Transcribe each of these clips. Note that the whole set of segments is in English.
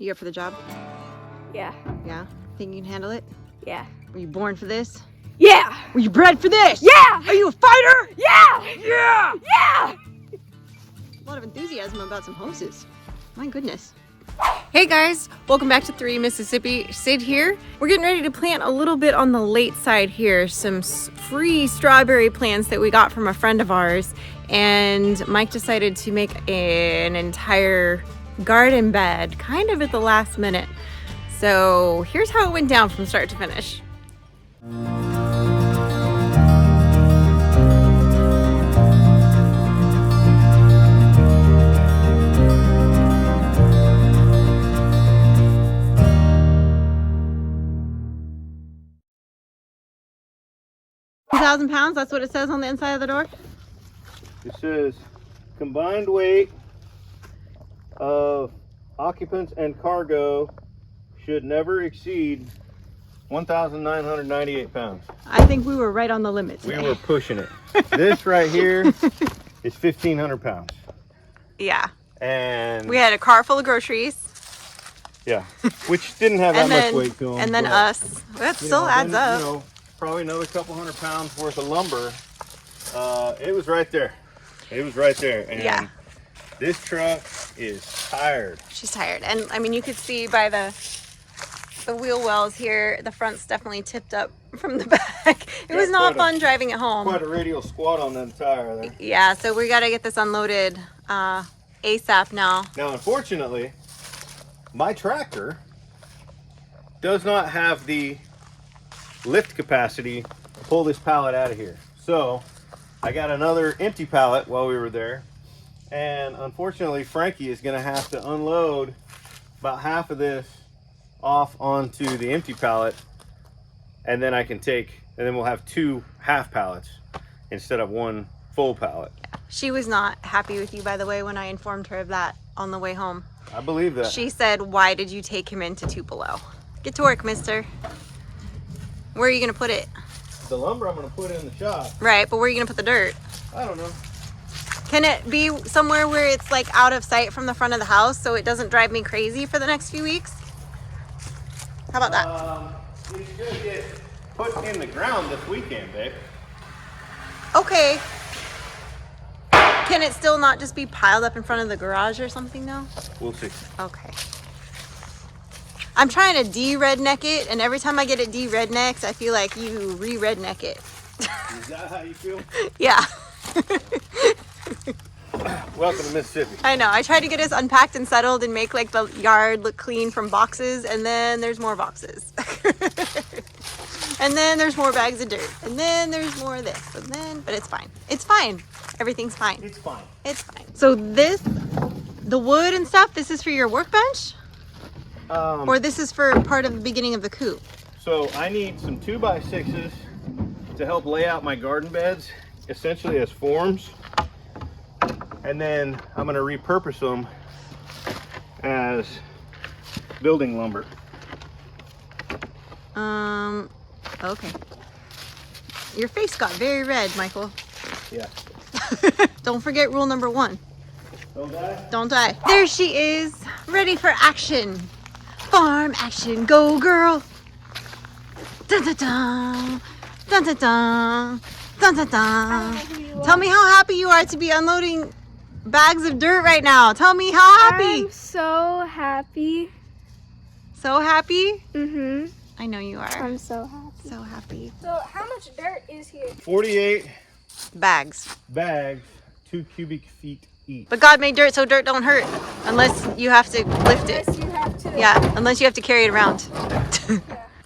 You up for the job? Yeah. Yeah? Think you can handle it? Yeah. Were you born for this? Yeah! Were you bred for this? Yeah! Are you a fighter? Yeah! Yeah! Yeah! A lot of enthusiasm about some hoses. My goodness. Hey guys, welcome back to 3 Mississippi. Sid here. We're getting ready to plant a little bit on the late side here. Some free strawberry plants that we got from a friend of ours. And Mike decided to make an entire garden bed kind of at the last minute. So here's how it went down from start to finish. £2,000, that's what it says on the inside of the door? It says combined weight of occupants and cargo should never exceed 1,998 pounds. I think we were right on the limit today. We were pushing it. This right here is 1,500 pounds. Yeah. And we had a car full of groceries. Yeah, which didn't have that much weight to them. And then us. That still adds up. You know, probably another couple hundred pounds worth of lumber. It was right there. It was right there. And yeah. This truck is tired. She's tired. And I mean, you could see by the wheel wells here, the front's definitely tipped up from the back. It was not fun driving it home. Quite a radial squat on that tire there. Yeah, so we got to get this unloaded ASAP now. Now, unfortunately, my tractor does not have the lift capacity to pull this pallet out of here. So I got another empty pallet while we were there. And unfortunately, Frankie is going to have to unload about half of this off onto the empty pallet. And then we'll have 2 half pallets instead of 1 full pallet. She was not happy with you, by the way, when I informed her of that on the way home. I believe that. She said, why did you take him into Tupelo? Get to work, mister. Where are you going to put it? The lumber I'm going to put in the shop. Right, but where are you going to put the dirt? I don't know. Can it be somewhere where it's like out of sight from the front of the house so it doesn't drive me crazy for the next few weeks? How about that? It's going to get put in the ground this weekend, babe. Okay. Can it still not just be piled up in front of the garage or something though? We'll see. Okay. I'm trying to de-redneck it, and every time I get it de-rednecked, I feel like you re-redneck it. Is that how you feel? Yeah. Welcome to Mississippi. I know. I try to get us unpacked and settled and make like the yard look clean from boxes, and then there's more boxes. And then there's more bags of dirt, and then there's more of this, and then, but it's fine. It's fine. Everything's fine. It's fine. It's fine. So the wood and stuff, this is for your workbench? Or this is for part of the beginning of the coop? So I need some 2x6s to help lay out my garden beds, essentially as forms. And then I'm going to repurpose them as building lumber. Okay. Your face got very red, Michael. Yeah. Don't forget rule number 1. Don't die? Don't die. There she is, ready for action. Farm action, go girl. Dun dun dun. Dun dun dun. Dun dun dun. Tell me how happy you are to be unloading bags of dirt right now. Tell me how happy. I'm so happy. So happy? Mm-hmm. I know you are. I'm so happy. So happy. So how much dirt is here? 48 Bags. bags, 2 cubic feet each. But God made dirt so dirt don't hurt unless you have to lift it. Unless you have to. Yeah, unless you have to carry it around.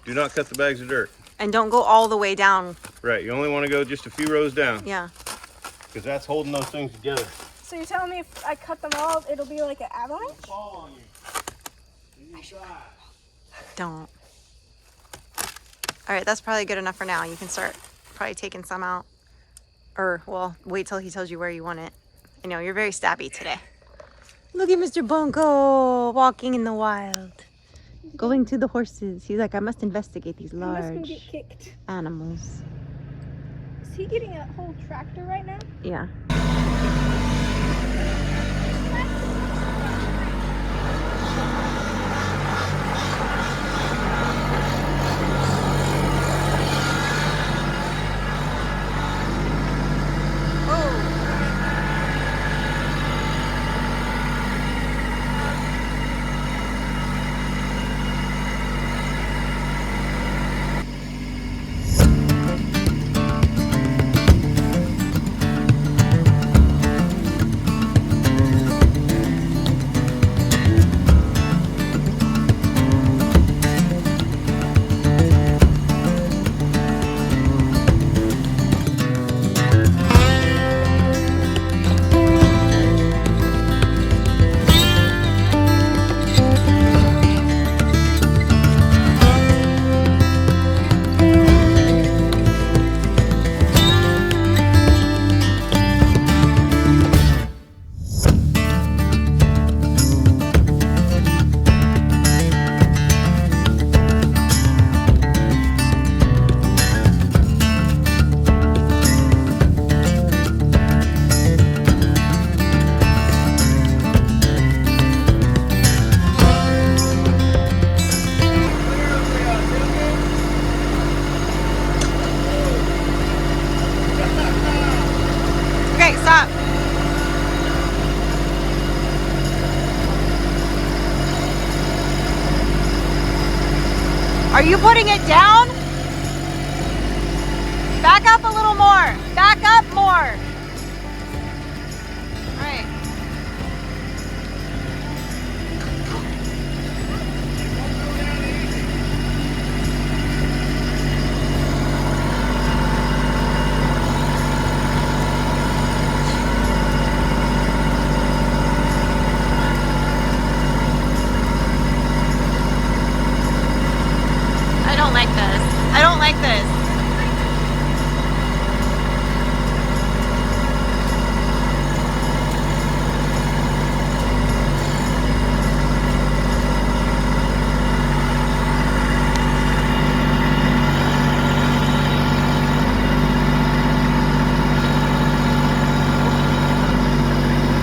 Do not cut the bags of dirt. And don't go all the way down. Right, you only want to go just a few rows down. Yeah. Because that's holding those things together. So you're telling me if I cut them all, it'll be like an avalanche? Fall on you. Don't. All right, that's probably good enough for now. You can start probably taking some out. Or, well, wait till he tells you where you want it. I know, you're very stabby today. Look at Mr. Bunko walking in the wild. Going to the horses. He's like, I must investigate these Unless we large get kicked. animals. Is he getting a whole tractor right now? Yeah. Are you putting it down? Back up a little more. Back up more. All right. I don't like this. I don't like this.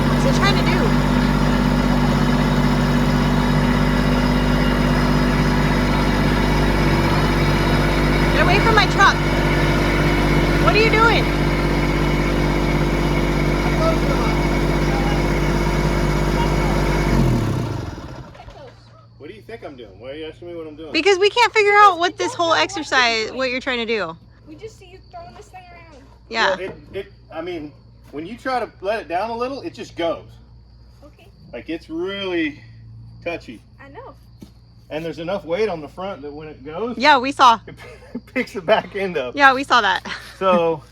What's he trying to do? Get away from my truck. What are you doing? What do you think I'm doing? Why are you asking me what I'm doing? Because we can't figure out what this whole exercise, what you're trying to do. We just see you throwing this thing around. Yeah. Well, I mean, when you try to let it down a little, it just goes. Okay. Like, it's really touchy. I know. And there's enough weight on the front that when it goes, Yeah, we saw. it picks the back end up. Yeah, we saw that. So,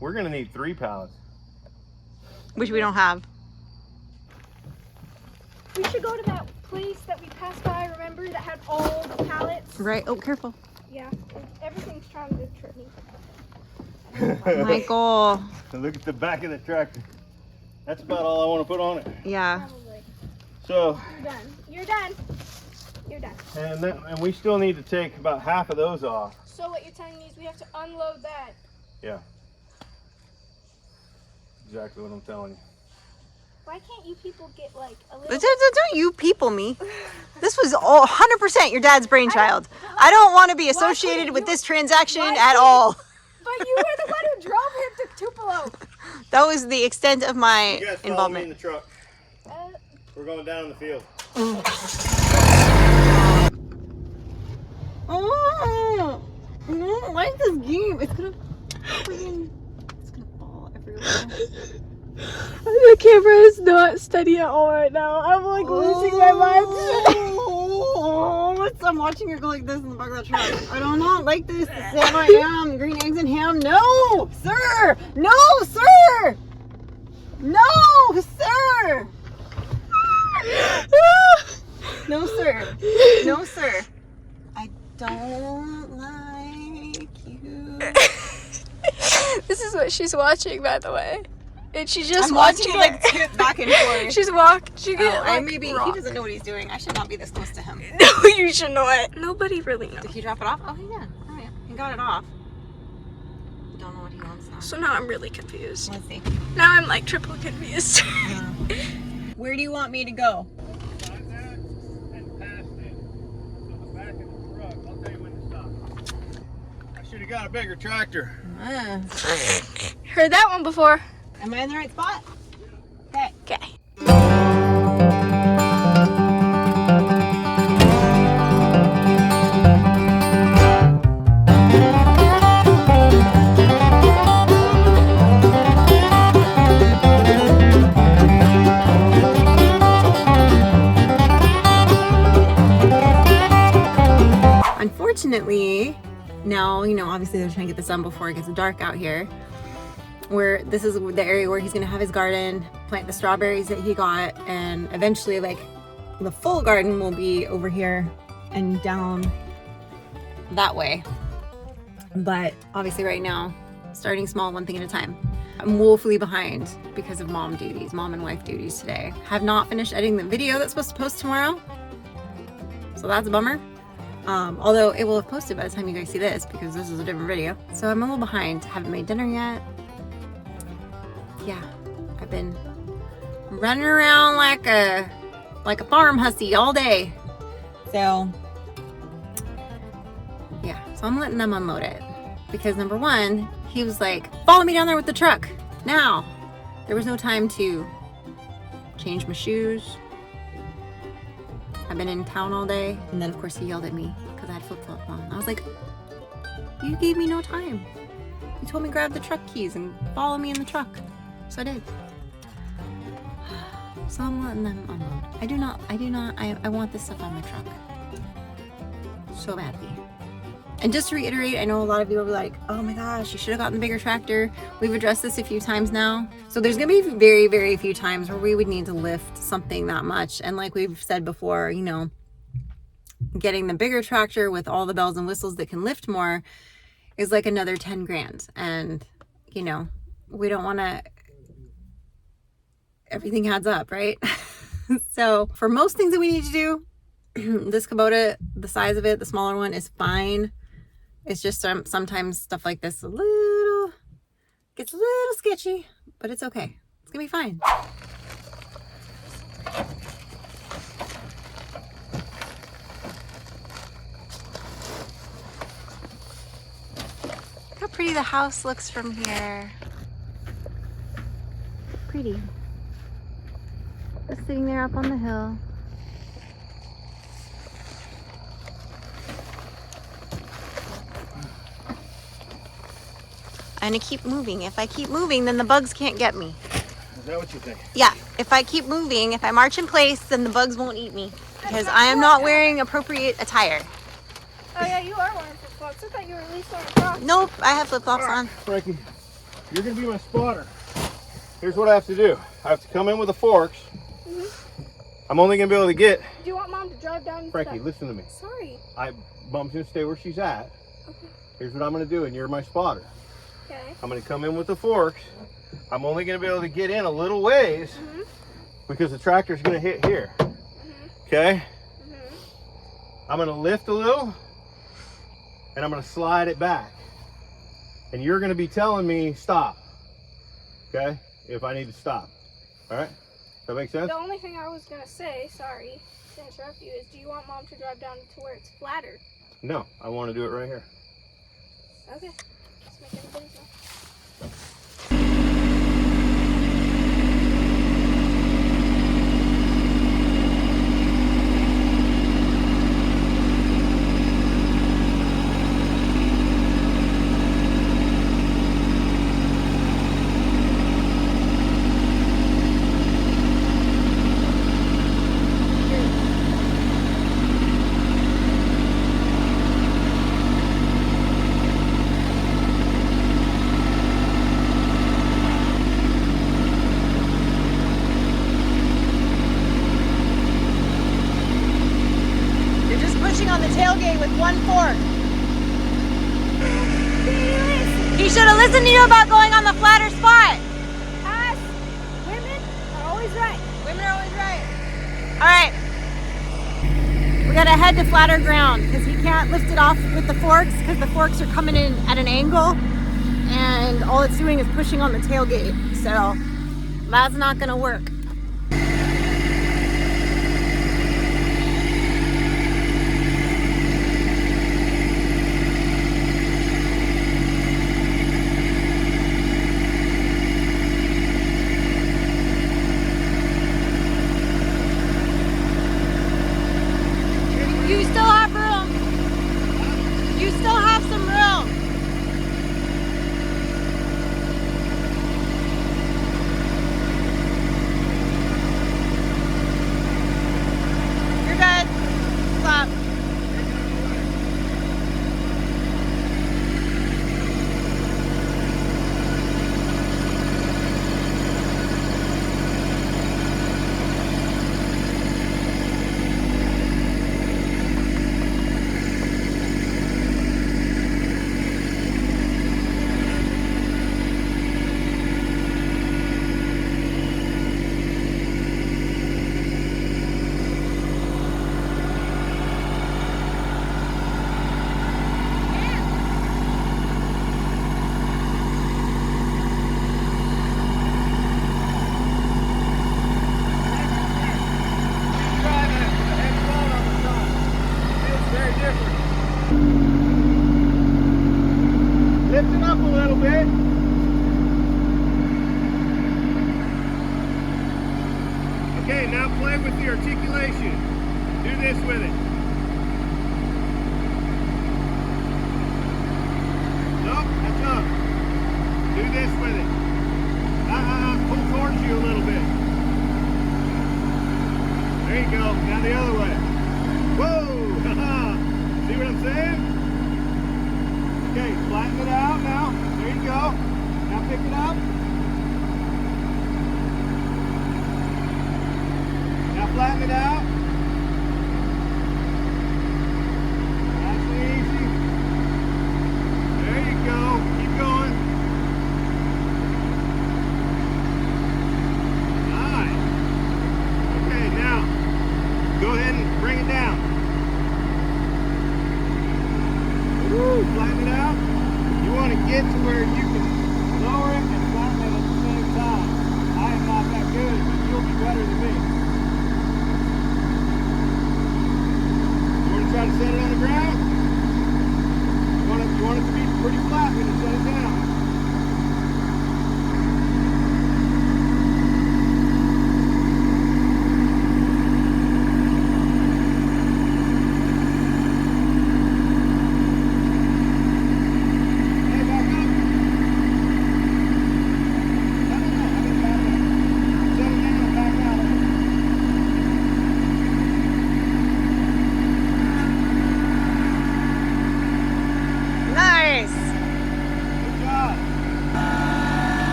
we're going to need 3 pallets. Which we don't have. We should go to that place that we passed by, remember, that had all the pallets? Right. Oh, careful. Yeah. Everything's trying to trip me. Michael. Look at the back of the tractor. That's about all I want to put on it. Yeah. Probably. So, You're done. You're done. You're done. and we still need to take about half of those off. So what you're telling me is we have to unload that. Yeah. Exactly what I'm telling you. Why can't you people get like a little... Don't you people me. This was all 100% your dad's brainchild. I don't want to be associated with this transaction at all. But you were the one who drove him to Tupelo. That was the extent of my You guys follow me in involvement. the truck. We're going down in the field. Oh, I don't like this game. It's gonna fall everywhere. The camera is not steady at all right now. I'm like losing my mind. Oh, I'm watching her go like this in the back of the truck. I do not like this. Sam, I am. Green eggs and ham. No, sir. No, sir. No, sir. No, sir. No, sir. I don't like you. This is what she's watching, by the way. And she's just I'm watching watching it like tip back and forth. She's watching it. Oh, Like, maybe he doesn't know what he's doing. I should not be this close to him. No, you should not. Nobody really knows. Did he drop it off? Oh, he did. All right, he got it off. Don't know what he wants now. So now I'm really confused. Let's see. Now I'm like triple confused. Where do you want me to go? I should have got a bigger tractor. Heard that one before. Am I in the right spot? Okay. Okay. Unfortunately, now, you know, obviously they're trying to get this done before it gets dark out here. Where this is the area where he's gonna have his garden, plant the strawberries that he got, and eventually, like, the full garden will be over here and down that way. But obviously right now, starting small, one thing at a time. I'm woefully behind because of mom duties, mom and wife duties today. Have not finished editing the video that's supposed to post tomorrow. So that's a bummer. Although it will have posted by the time you guys see this because this is a different video. So I'm a little behind. Haven't made dinner yet. Yeah, I've been running around like a farm hussy all day. So yeah, so I'm letting them unload it because number one, he was like, follow me down there with the truck now. There was no time to change my shoes. I've been in town all day. And then of course he yelled at me because I had flip-flops on. I was like, you gave me no time. You told me grab the truck keys and follow me in the truck. So I did. So I'm letting them unload. I want this stuff on my truck. So badly. And just to reiterate, I know a lot of you will be like, oh my gosh, you should have gotten the bigger tractor. We've addressed this a few times now. So there's gonna be very, very few times where we would need to lift something that much. And like we've said before, you know, getting the bigger tractor with all the bells and whistles that can lift more is like another 10 grand. And, you know, we don't wanna, everything adds up, right? So for most things that we need to do, this Kubota, the size of it, the smaller one is fine. It's just sometimes stuff like this gets a little sketchy, but it's okay. It's gonna be fine. Look how pretty the house looks from here. Pretty. Just sitting there up on the hill. I'm gonna keep moving. If I keep moving, then the bugs can't get me. Is that what you think? Yeah, if I keep moving, if I march in place, then the bugs won't eat me because I am not wearing appropriate attire. Oh yeah, you are wearing flip-flops. I thought you were at least wearing Crocs. Nope, I have flip-flops on. Frankie, you're gonna be my spotter. Here's what I have to do. I have to come in with the forks. I'm only gonna be able to get. Do you want Mom to drive down? Frankie, listen to me. Sorry. Mom's gonna stay where she's at. Okay. Here's what I'm gonna do, and you're my spotter. Okay. I'm gonna come in with the forks. I'm only gonna be able to get in a little ways because the tractor's gonna hit here. Okay? I'm gonna lift a little and I'm gonna slide it back. And you're gonna be telling me stop. Okay? If I need to stop. All right? Does that make sense? The only thing I was gonna say, sorry to interrupt you, is do you want Mom to drive down to where it's flatter? No, I want to do it right here. Okay. Let's make everybody know. On the tailgate with one fork. He should have listened to you about going on the flatter spot. Us women are always right. Women are always right. All right. We gotta head to flatter ground because he can't lift it off with the forks because the forks are coming in at an angle and all it's doing is pushing on the tailgate. So that's not gonna work. You still have room. You still have some room. You're good. Stop. Lift it up a little bit. Okay, now play with the articulation. Do this. this with it. Nope, that's up. Do this with it. Pull towards you a little bit. There you go. Now the other way. Whoa! See what I'm saying? Okay, flatten it out now. There you go. Now pick it up. Now flatten it out. Nice and easy. There you go. Keep going. Nice. Okay, now go ahead and bring it down. Woo, flatten it out. You want to get to where you can lower it and flatten it at the same time. I am not that good, but you'll be better than me. You want to try to set it on the ground? You want it to be pretty flat when you set it down.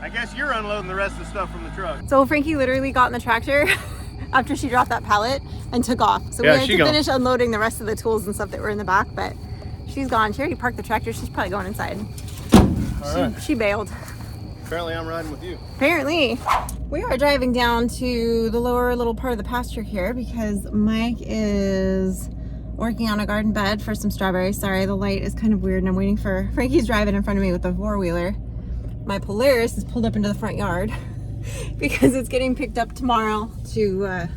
I guess you're unloading the rest of the stuff from the truck. So Frankie literally got in the tractor after she dropped that pallet and took off. So Yeah, we had to finish unloading the rest of the tools and stuff that were in the back, but she's gone. She already parked the tractor. She's probably going inside. She bailed. Apparently I'm riding with you. Apparently. We are driving down to the lower little part of the pasture here because Mike is working on a garden bed for some strawberries. Sorry, the light is kind of weird and I'm waiting for Frankie's driving in front of me with the four-wheeler. My Polaris is pulled up into the front yard because it's getting picked up tomorrow to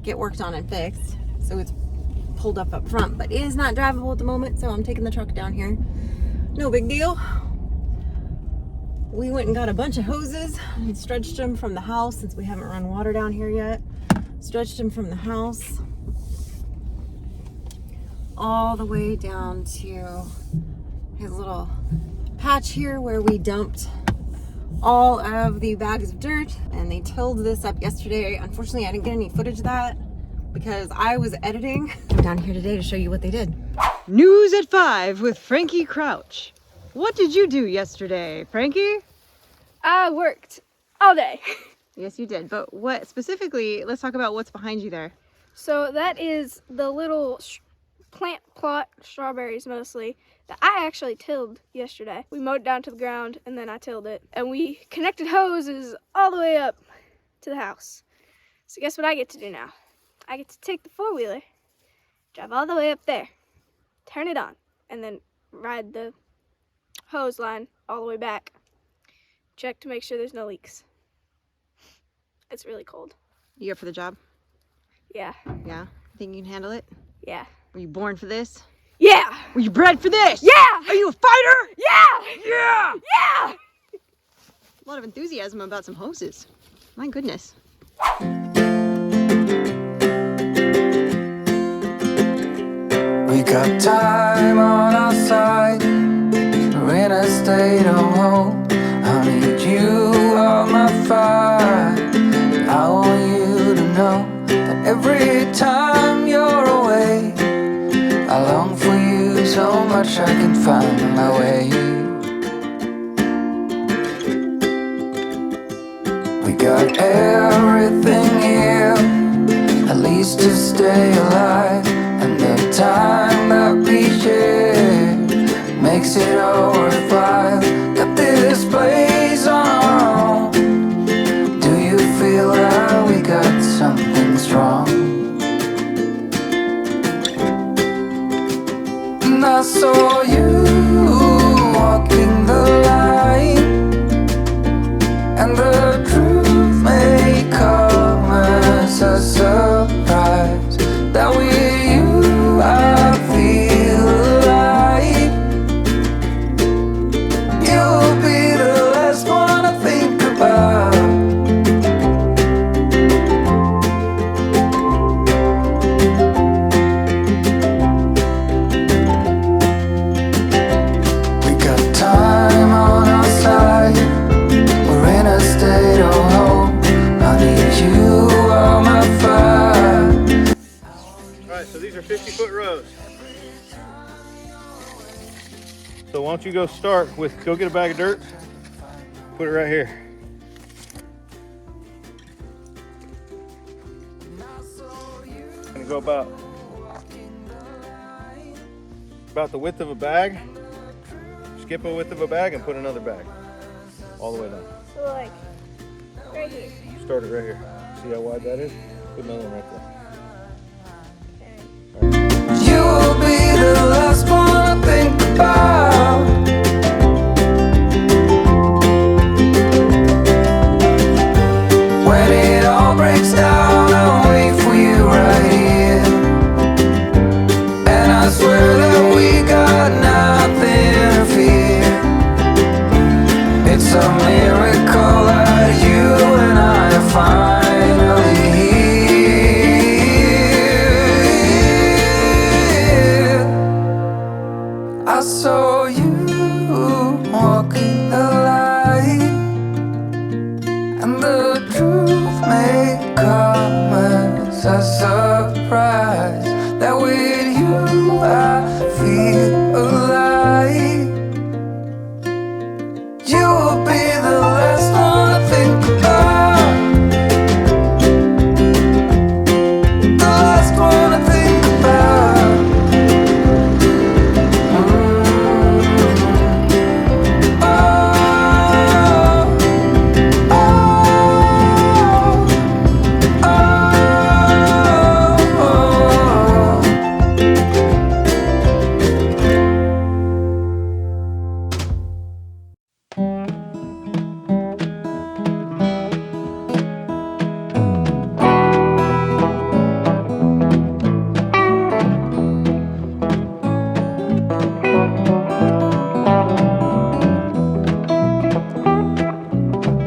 get worked on and fixed. So it's pulled up front, but it is not drivable at the moment, so I'm taking the truck down here. No big deal. We went and got a bunch of hoses and stretched them from the house since we haven't run water down here yet. Stretched them from the house all the way down to his little patch here where we dumped all of the bags of dirt, and they tilled this up yesterday. Unfortunately, I didn't get any footage of that because I was editing. I'm down here today to show you what they did. News at 5 with Frankie Crouch. What did you do yesterday, Frankie? I worked all day. Yes, you did. But what specifically, let's talk about what's behind you there. So that is the little plant plot, strawberries mostly, that I actually tilled yesterday. We mowed it down to the ground and then I tilled it. And we connected hoses all the way up to the house. So guess what I get to do now? I get to take the four-wheeler, drive all the way up there, turn it on, and then ride the hose line all the way back. Check to make sure there's no leaks. It's really cold. You up for the job? Yeah. Yeah? Think you can handle it? Yeah. Were you born for this? Yeah! Were you bred for this? Yeah! Are you a fighter? Yeah! Yeah! Yeah! A lot of enthusiasm about some hoses. My goodness. We got time on our side. We're in a state of hope. I need you on my fire. I want you to know that every time you're away, I long for you so much I can find my way. We got everything here, at least to stay alive. And the time that we share makes it all worthwhile. Got this place on our own. Do you feel that we got something strong? And I saw you walking the line, and the truth may come as a surprise that we're you. these are 50-foot rows. So why don't you go start with, go get a bag of dirt, put it right here. Gonna go about the width of a bag, skip a width of a bag and put another bag all the way down. So like, right here. Start it right here. See how wide that is? Put another one right there. You will be the last one I think about. When it all breaks down, I'll wait for you right here. And I swear that we got nothing to fear. It's a miracle that you and I are finally here. I saw you walking the line, and the truth may come as a surprise. That with you I feel alive. You will be the last one to think about. The last one to think about.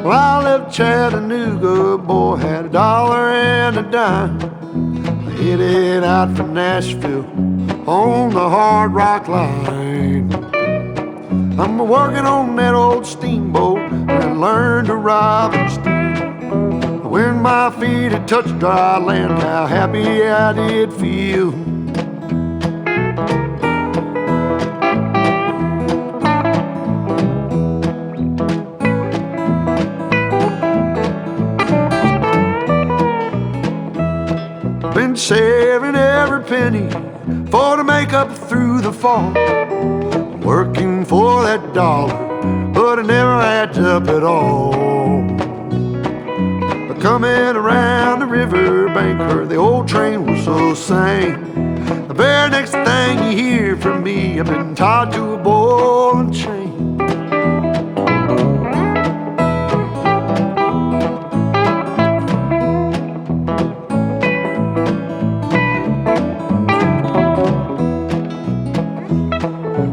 Well, I left Chattanooga, boy, had $1 and a dime. Headed out for Nashville on the Hard Rock Line. I'm working on that old steamboat and learned to rob and steal. When my feet had touched dry land, how happy I did feel. Been saving every penny for to make up through the fall. Working for that dollar, but it never adds up at all. Coming around the riverbank, heard the old train whistle sing. The very next thing you hear from me, I've been tied to a ball and chain.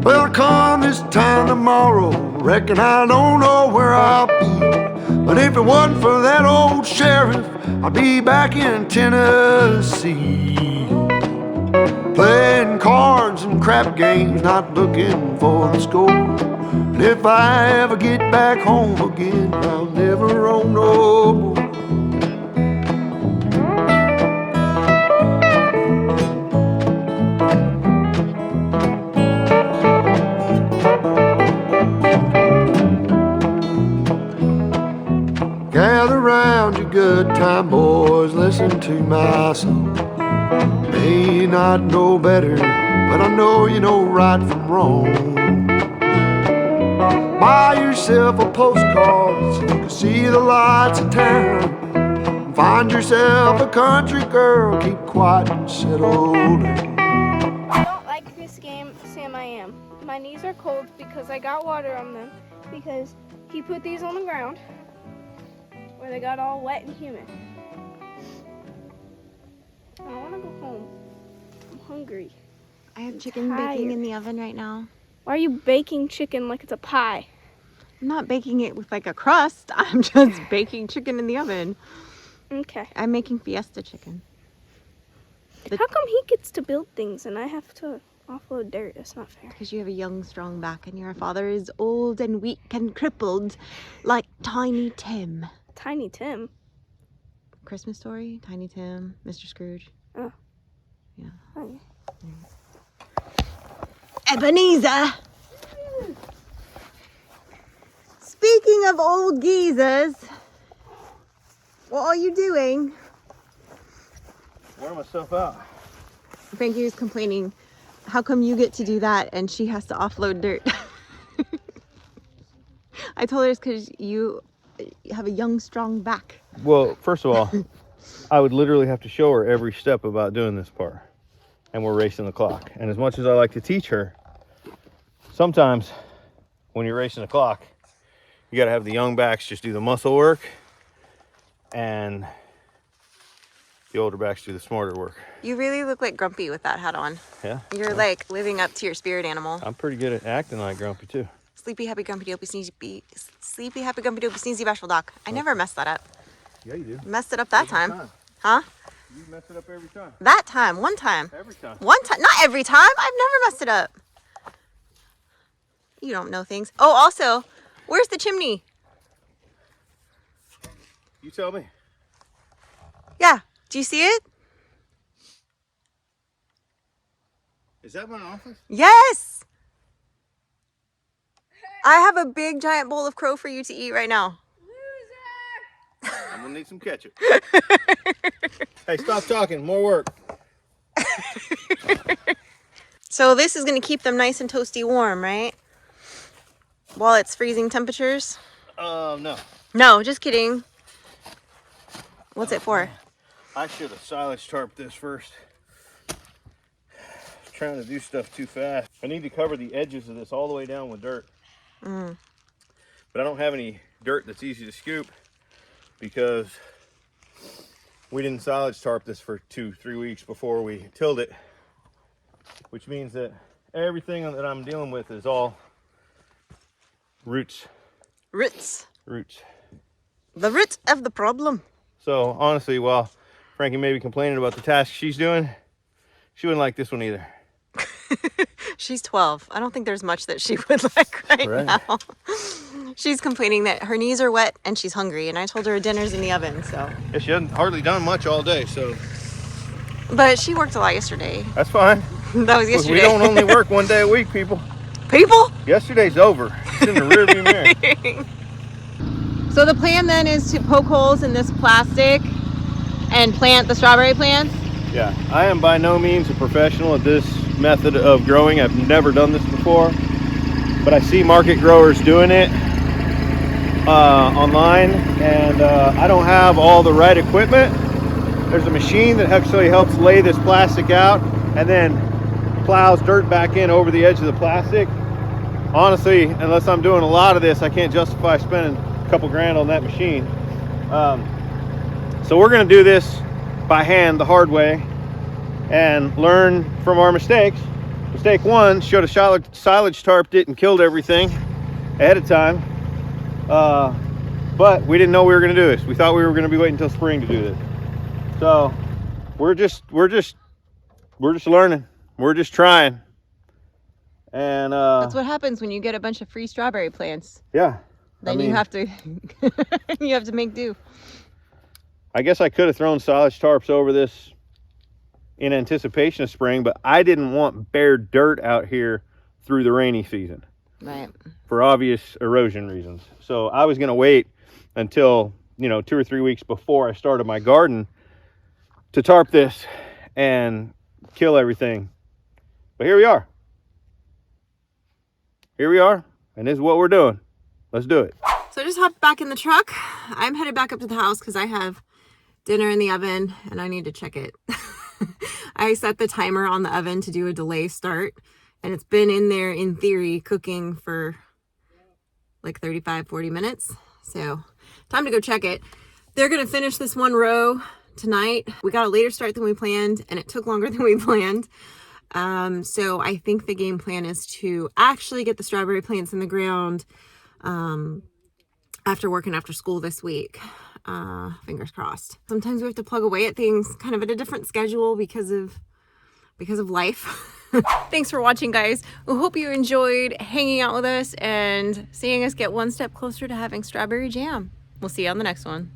Well, come this time tomorrow, reckon I don't know where I'll be. But if it wasn't for that old sheriff, I'd be back in Tennessee. Playing cards and crap games, not looking for the score. And if I ever get back home again, I'll never roam no more. Gather round, you good time boys, listen to my song. May not know better, but I know you know right from wrong. Buy yourself a postcard so you can see the lights of town. Find yourself a country girl, keep quiet and settle down. I don't like this game, Sam. I am. My knees are cold because I got water on them because he put these on the ground where they got all wet and humid. I don't want to go home. I'm hungry. I have chicken baking in the oven right now. Why are you baking chicken like it's a pie? I'm not baking it with like a crust. I'm just baking chicken in the oven. Okay. I'm making fiesta chicken. How come he gets to build things and I have to offload dirt? That's not fair. Because you have a young, strong back and your father is old and weak and crippled like Tiny Tim. Tiny Tim? Christmas Story, Tiny Tim, Mr. Scrooge. Oh. Yeah. Okay. Ebenezer! Speaking of old geezers, what are you doing? Wear myself out. Frankie was complaining, how come you get to do that and she has to offload dirt? I told her it's because you have a young, strong back. Well, first of all, I would literally have to show her every step about doing this part. And we're racing the clock. And as much as I like to teach her, sometimes when you're racing the clock, you gotta have the young backs just do the muscle work and the older backs do the smarter work. You really look like Grumpy with that hat on. Yeah. You're like living up to your spirit animal. I'm pretty good at acting like Grumpy too. Sleepy, happy, grumpy, dopey, sneezy, sleepy, happy, grumpy, dopey, sneezy, bashful doc. I never messed that up. Yeah, you do. Messed it up that time. Huh? You mess it up every time. That time, one time. Every time. One time, not every time. I've never messed it up. You don't know things. Oh, also, where's the chimney? You tell me. Yeah, do you see it? Is that my office? Yes. I have a big giant bowl of crow for you to eat right now. I'm gonna need some ketchup. Hey, stop talking. More work. So this is going to keep them nice and toasty warm, right? While it's freezing temperatures? No. No, just kidding. What's it for? I should have silage tarped this first. Trying to do stuff too fast. I need to cover the edges of this all the way down with dirt. But I don't have any dirt that's easy to scoop because we didn't silage tarp this for 2-3 weeks before we tilled it, which means that everything that I'm dealing with is all roots. Roots. Roots. The root of the problem. So honestly, while Frankie may be complaining about the task she's doing, she wouldn't like this one either. She's 12. I don't think there's much that she would like right now. She's complaining that her knees are wet and she's hungry, and I told her dinner's in the oven, so. Yeah, she hasn't hardly done much all day, so. But she worked a lot yesterday. That's fine. That was yesterday. We don't only work one day a week, people. People? Yesterday's over. It's in the rearview mirror. So the plan then is to poke holes in this plastic and plant the strawberry plants? Yeah, I am by no means a professional at this method of growing. I've never done this before, but I see market growers doing it online, and I don't have all the right equipment. There's a machine that actually helps lay this plastic out and then plows dirt back in over the edge of the plastic. Honestly, unless I'm doing a lot of this, I can't justify spending a couple grand on that machine. So we're going to do this by hand the hard way and learn from our mistakes. Mistake one, should have silage tarped it and killed everything ahead of time. But we didn't know we were going to do this. We thought we were going to be waiting until spring to do this. So we're just learning. We're just trying. And that's what happens when you get a bunch of free strawberry plants. Yeah. Then you have to you have to make do. I guess I could have thrown silage tarps over this in anticipation of spring, but I didn't want bare dirt out here through the rainy season. Right. For obvious erosion reasons. So I was going to wait until, 2 or 3 weeks before I started my garden to tarp this and kill everything. But here we are. Here we are, and this is what we're doing. Let's do it. So I just hopped back in the truck. I'm headed back up to the house because I have dinner in the oven and I need to check it. I set the timer on the oven to do a delay start, and it's been in there in theory cooking for like 35-40 minutes. So time to go check it. They're gonna finish this one row tonight. We got a later start than we planned, and it took longer than we planned. So I think the game plan is to actually get the strawberry plants in the ground after working after school this week. Fingers crossed. Sometimes we have to plug away at things kind of at a different schedule because of life. Thanks for watching, guys. We hope you enjoyed hanging out with us and seeing us get one step closer to having strawberry jam. We'll see you on the next one.